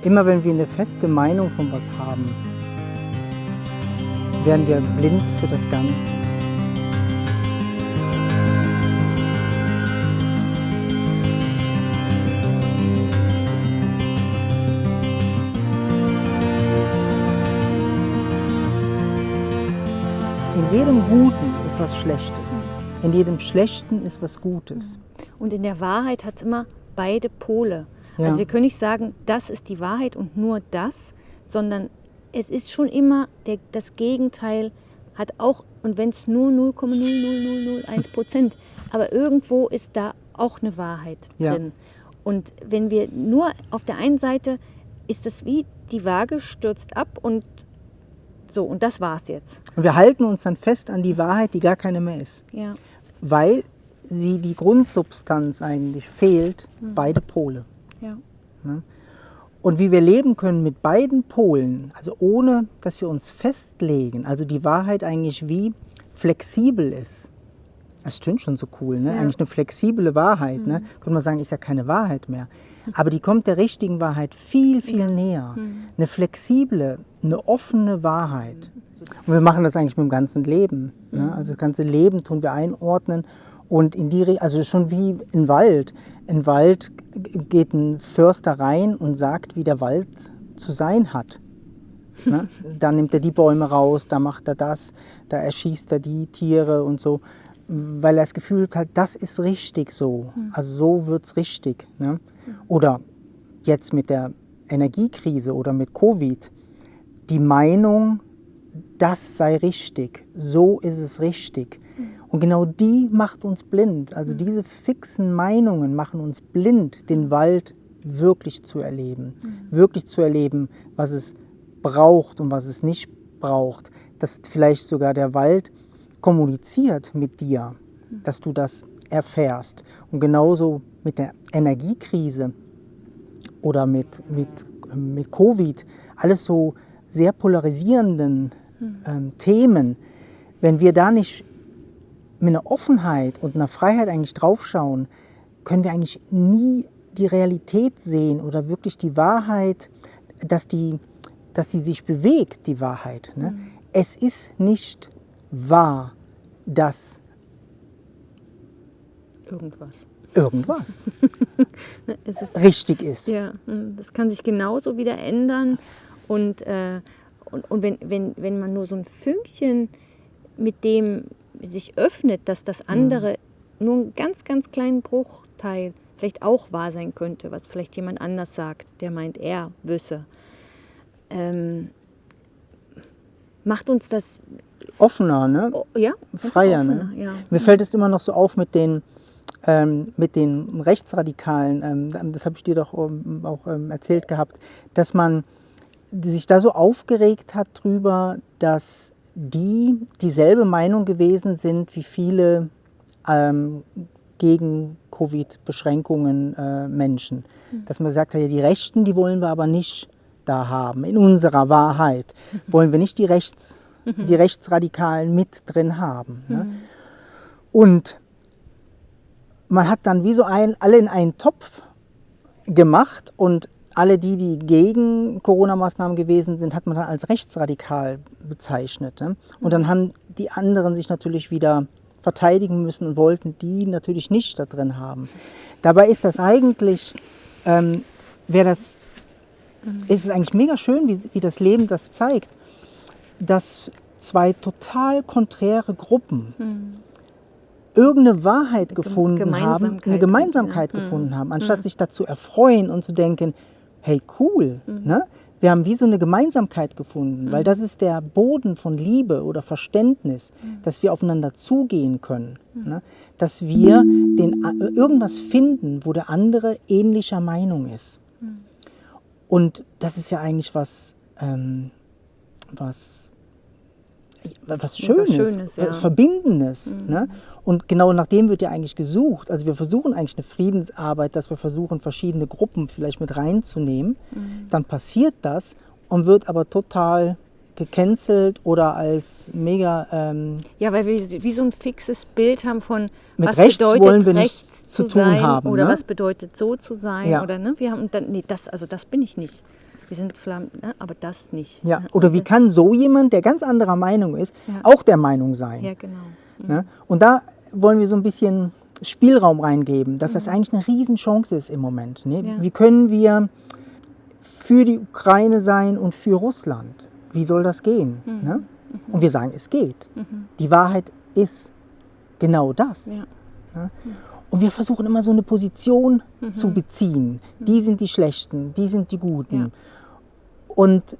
Immer wenn wir eine feste Meinung von was haben, werden wir blind für das Ganze. In jedem Guten ist was Schlechtes. In jedem Schlechten ist was Gutes. Und in der Wahrheit hat es immer beide Pole. Ja. Also wir können nicht sagen, das ist die Wahrheit und nur das, sondern es ist schon immer das Gegenteil, hat auch, und wenn es nur 0,00001%, aber irgendwo ist da auch eine Wahrheit drin. Und wenn wir nur auf der einen Seite, ist das wie die Waage stürzt ab und so, und das war's jetzt. Und wir halten uns dann fest an die Wahrheit, die gar keine mehr ist. Ja. Weil sie die Grundsubstanz eigentlich fehlt, beide Pole. Ja. Ne? Und wie wir leben können mit beiden Polen, also ohne, dass wir uns festlegen, also die Wahrheit eigentlich wie flexibel ist. Das stimmt schon so cool, ne? Ja. Eigentlich eine flexible Wahrheit. Ne? Könnte man sagen, ist ja keine Wahrheit mehr. Aber die kommt der richtigen Wahrheit viel, viel näher. Eine flexible, eine offene Wahrheit. Und wir machen das eigentlich mit dem ganzen Leben. Ne? Also das ganze Leben tun wir einordnen. Und also schon wie ein Wald. In Wald geht ein Förster rein und sagt, wie der Wald zu sein hat. Ne? Da nimmt er die Bäume raus, da macht er das, da erschießt er die Tiere und so. Weil er das Gefühl hat, das ist richtig so. Also so wird es richtig. Ne? Oder jetzt mit der Energiekrise oder mit Covid, die Meinung, das sei richtig, so ist es richtig. Und genau die macht uns blind. Also diese fixen Meinungen machen uns blind, den Wald wirklich zu erleben. Wirklich zu erleben, was es braucht und was es nicht braucht. Dass vielleicht sogar der Wald kommuniziert mit dir, dass du das erfährst. Und genauso mit der Energiekrise oder mit Covid, alles so sehr polarisierenden Themen, wenn wir da nicht mit einer Offenheit und einer Freiheit eigentlich draufschauen, können wir eigentlich nie die Realität sehen oder wirklich die Wahrheit, dass die sich bewegt, die Wahrheit. Ne? Es ist nicht wahr, dass irgendwas Es ist, richtig ist. ja, das kann sich genauso wieder ändern. Und wenn man nur so ein Fünkchen mit dem sich öffnet, dass das andere nur einen ganz, ganz kleinen Bruchteil vielleicht auch wahr sein könnte, was vielleicht jemand anders sagt, der meint, er wüsste, macht uns das Offener, ne? Ja, Freier. offener, Ne? ja. Mir fällt es immer noch so auf mit den Rechtsradikalen, das habe ich dir doch auch erzählt gehabt, dass man sich da so aufgeregt hat drüber, dass die dieselbe Meinung gewesen sind wie viele gegen Covid-Beschränkungen Menschen. Dass man sagt, ja, die Rechten, die wollen wir aber nicht da haben. In unserer Wahrheit wollen wir nicht die Rechtsradikalen mit drin haben. Ne? Und man hat dann wie so alle in einen Topf gemacht und alle die gegen Corona-Maßnahmen gewesen sind, hat man dann als rechtsradikal bezeichnet. Ne? Und dann haben die anderen sich natürlich wieder verteidigen müssen und wollten die natürlich nicht da drin haben. Dabei ist das eigentlich, ist es eigentlich mega schön, wie das Leben das zeigt, dass zwei total konträre Gruppen irgendeine Wahrheit gefunden haben, eine Gemeinsamkeit gefunden haben, anstatt sich dazu erfreuen und zu denken, hey cool, ne? Wir haben wie so eine Gemeinsamkeit gefunden, weil das ist der Boden von Liebe oder Verständnis, dass wir aufeinander zugehen können, ne? Dass wir irgendwas finden, wo der andere ähnlicher Meinung ist. Und das ist ja eigentlich was Schönes, ja. was Verbindendes. Ne? Und genau nach dem wird ja eigentlich gesucht. Also wir versuchen eigentlich eine Friedensarbeit, dass wir versuchen, verschiedene Gruppen vielleicht mit reinzunehmen. Dann passiert das und wird aber total gecancelt oder als mega... ja, weil wir wie so ein fixes Bild haben von, mit was rechts bedeutet wollen wir rechts nichts zu tun sein haben. oder ne? was bedeutet so zu sein. Ja. Oder, ne? Wir haben dann, das bin ich nicht. wir sind aber das nicht. Ja. Oder wie kann so jemand, der ganz anderer Meinung ist, auch der Meinung sein? Ja, genau. Ne? Und da wollen wir so ein bisschen Spielraum reingeben, dass das eigentlich eine Riesenchance ist im Moment. Ne? Ja. Wie können wir für die Ukraine sein und für Russland? Wie soll das gehen? Ne? Und wir sagen, es geht. Die Wahrheit ist genau das. Ja. Ne? Und wir versuchen immer so eine Position zu beziehen. Die sind die Schlechten, die sind die Guten. Ja. Und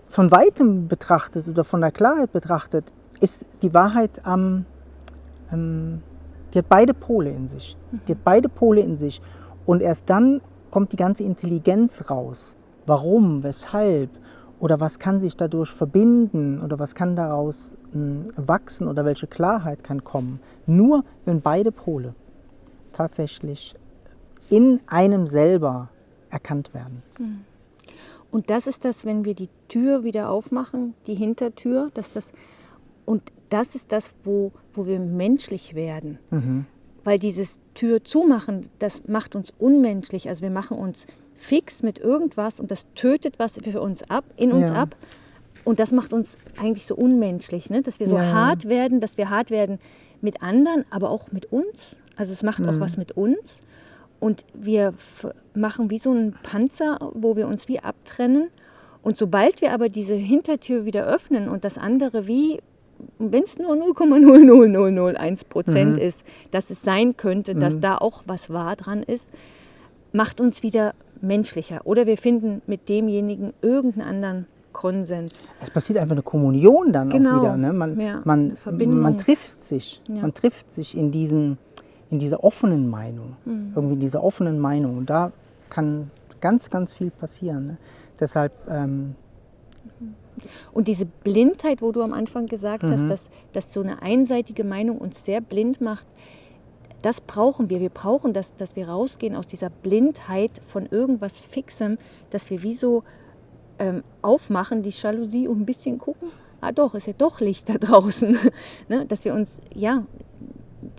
von Weitem betrachtet oder von der Klarheit betrachtet, ist die Wahrheit die hat beide Pole in sich. Die hat beide Pole in sich. Und erst dann kommt die ganze Intelligenz raus. Warum, weshalb oder was kann sich dadurch verbinden oder was kann daraus wachsen oder welche Klarheit kann kommen. Nur wenn beide Pole tatsächlich in einem selber erkannt werden. Und das ist das, wenn wir die Tür wieder aufmachen, die Hintertür, und das ist das, wo wir menschlich werden. Weil dieses Tür zumachen, das macht uns unmenschlich. Also wir machen uns fix mit irgendwas und das tötet was für uns ab, in uns ab. Und das macht uns eigentlich so unmenschlich, ne? Dass wir so hart werden, dass wir hart werden mit anderen, aber auch mit uns. Also es macht auch was mit uns. Und wir machen wie so einen Panzer, wo wir uns wie abtrennen. Und sobald wir aber diese Hintertür wieder öffnen und das andere wie, wenn es nur 0,00001% ist, dass es sein könnte, dass da auch was wahr dran ist, macht uns wieder menschlicher. Oder wir finden mit demjenigen irgendeinen anderen Konsens. Es passiert einfach eine Kommunion dann auch wieder. Ne? Man trifft sich. Ja. Man trifft sich in dieser offenen Meinung. Irgendwie in dieser offenen Meinung. Und da kann ganz, ganz viel passieren. Ne? Deshalb... Und diese Blindheit, wo du am Anfang gesagt hast, dass so eine einseitige Meinung uns sehr blind macht, das brauchen wir. Wir brauchen das, dass wir rausgehen aus dieser Blindheit von irgendwas Fixem, dass wir wie so aufmachen, die Jalousie und ein bisschen gucken, doch, ist ja doch Licht da draußen. Ne? Dass wir uns,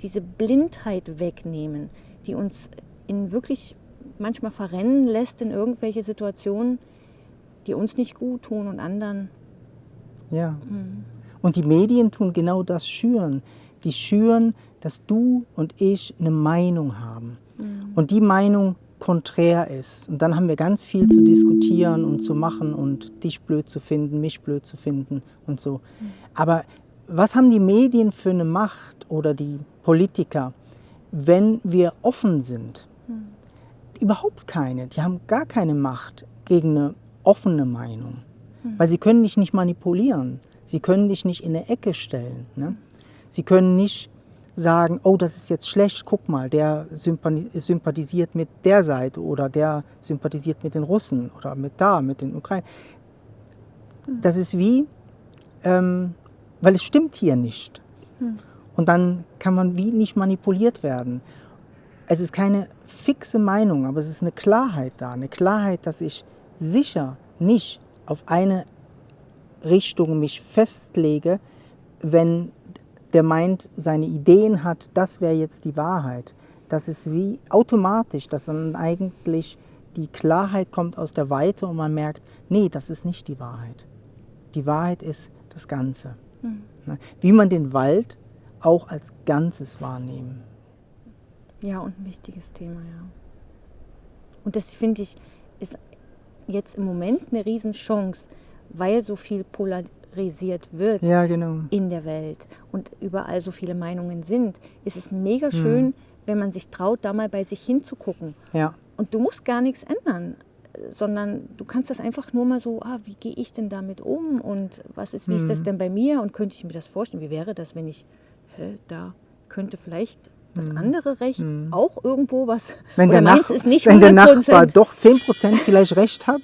diese Blindheit wegnehmen, die uns wirklich manchmal verrennen lässt in irgendwelche Situationen, die uns nicht gut tun und anderen. Ja. Und die Medien tun genau das schüren. Die schüren, dass du und ich eine Meinung haben. Und die Meinung konträr ist. Und dann haben wir ganz viel zu diskutieren und zu machen und dich blöd zu finden, mich blöd zu finden und so. Aber was haben die Medien für eine Macht oder die Politiker, wenn wir offen sind? Überhaupt keine. Die haben gar keine Macht gegen eine offene Meinung. Weil sie können dich nicht manipulieren. Sie können dich nicht in eine Ecke stellen. Ne? Sie können nicht sagen, oh, das ist jetzt schlecht, guck mal, der sympathisiert mit der Seite oder der sympathisiert mit den Russen oder mit den Ukrainern. Das ist wie, weil es stimmt hier nicht. Und dann kann man wie nicht manipuliert werden. Es ist keine fixe Meinung, aber es ist eine Klarheit da. Eine Klarheit, dass ich sicher nicht auf eine Richtung mich festlege, wenn der meint, seine Ideen hat, das wäre jetzt die Wahrheit. Das ist wie automatisch, dass dann eigentlich die Klarheit kommt aus der Weite und man merkt, nee, das ist nicht die Wahrheit. Die Wahrheit ist das Ganze. Wie man den Wald auch als Ganzes wahrnehmen. Ja, und ein wichtiges Thema, ja. Und das, finde ich, ist jetzt im Moment eine Riesenchance, weil so viel polarisiert wird in der Welt und überall so viele Meinungen sind, ist es mega schön, wenn man sich traut, da mal bei sich hinzugucken. Ja. Und du musst gar nichts ändern, sondern du kannst das einfach nur mal so, wie gehe ich denn damit um und wie ist das denn bei mir und könnte ich mir das vorstellen, wie wäre das, wenn ich, da könnte vielleicht das andere Recht auch irgendwo was, wenn oder meins ist nicht 100%. Wenn der Nachbar doch 10% vielleicht recht hat.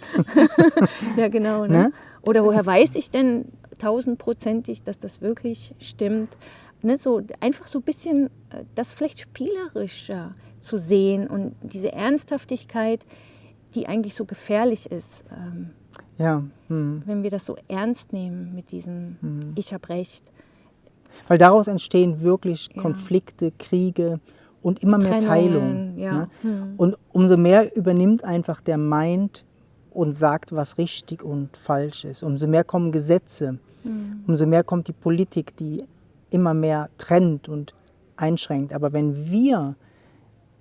Ja, genau. Ne? Oder woher weiß ich denn 1000%ig, dass das wirklich stimmt? Ne? So, einfach so ein bisschen das vielleicht spielerischer zu sehen und diese Ernsthaftigkeit, die eigentlich so gefährlich ist, wenn wir das so ernst nehmen mit diesem Ich habe Recht. Weil daraus entstehen wirklich Konflikte, Kriege und immer mehr Teilung. Ja. Ne? Und umso mehr übernimmt einfach der Mind und sagt, was richtig und falsch ist. Umso mehr kommen Gesetze, umso mehr kommt die Politik, die immer mehr trennt und einschränkt. Aber wenn wir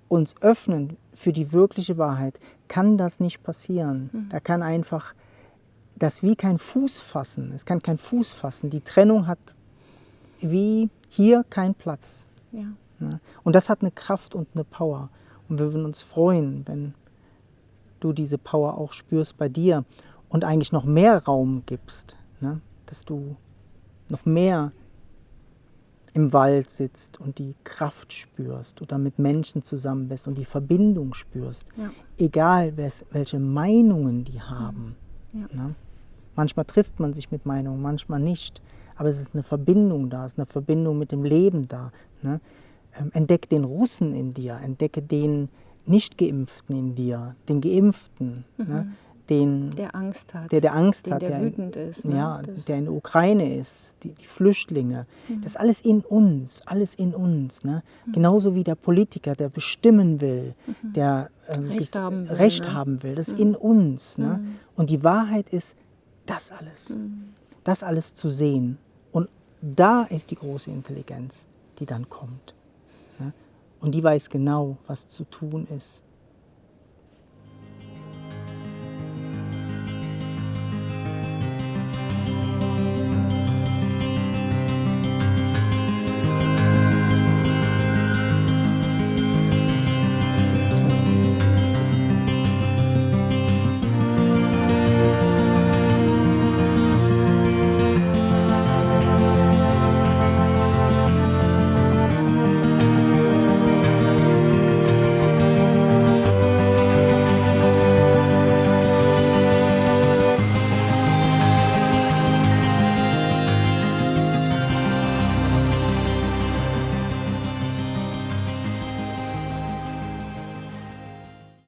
uns öffnen für die wirkliche Wahrheit, kann das nicht passieren. Da kann einfach das wie kein Fuß fassen. Es kann kein Fuß fassen. Die Trennung hat wie hier keinen Platz. Ja. Ne? Und das hat eine Kraft und eine Power. Und wir würden uns freuen, wenn du diese Power auch spürst bei dir und eigentlich noch mehr Raum gibst, ne? Dass du noch mehr im Wald sitzt und die Kraft spürst oder mit Menschen zusammen bist und die Verbindung spürst, Ja. egal welche Meinungen die haben. Ja. Ne? Manchmal trifft man sich mit Meinungen, manchmal nicht, aber es ist eine Verbindung da, es ist eine Verbindung mit dem Leben da. Ne? Entdecke den Russen in dir, entdecke den Nicht-Geimpften in dir, den Geimpften, ne? Der Angst hat, der Angst hat, der wütend ist. Ne? Ja, der in der Ukraine ist, die Flüchtlinge. Das ist alles in uns, alles in uns. Ne? Genauso wie der Politiker, der bestimmen will, der Recht haben will, Recht ne? haben will. Das ist in uns. Ne? Und die Wahrheit ist das alles. Das alles zu sehen. Und da ist die große Intelligenz, die dann kommt. Ne? Und die weiß genau, was zu tun ist.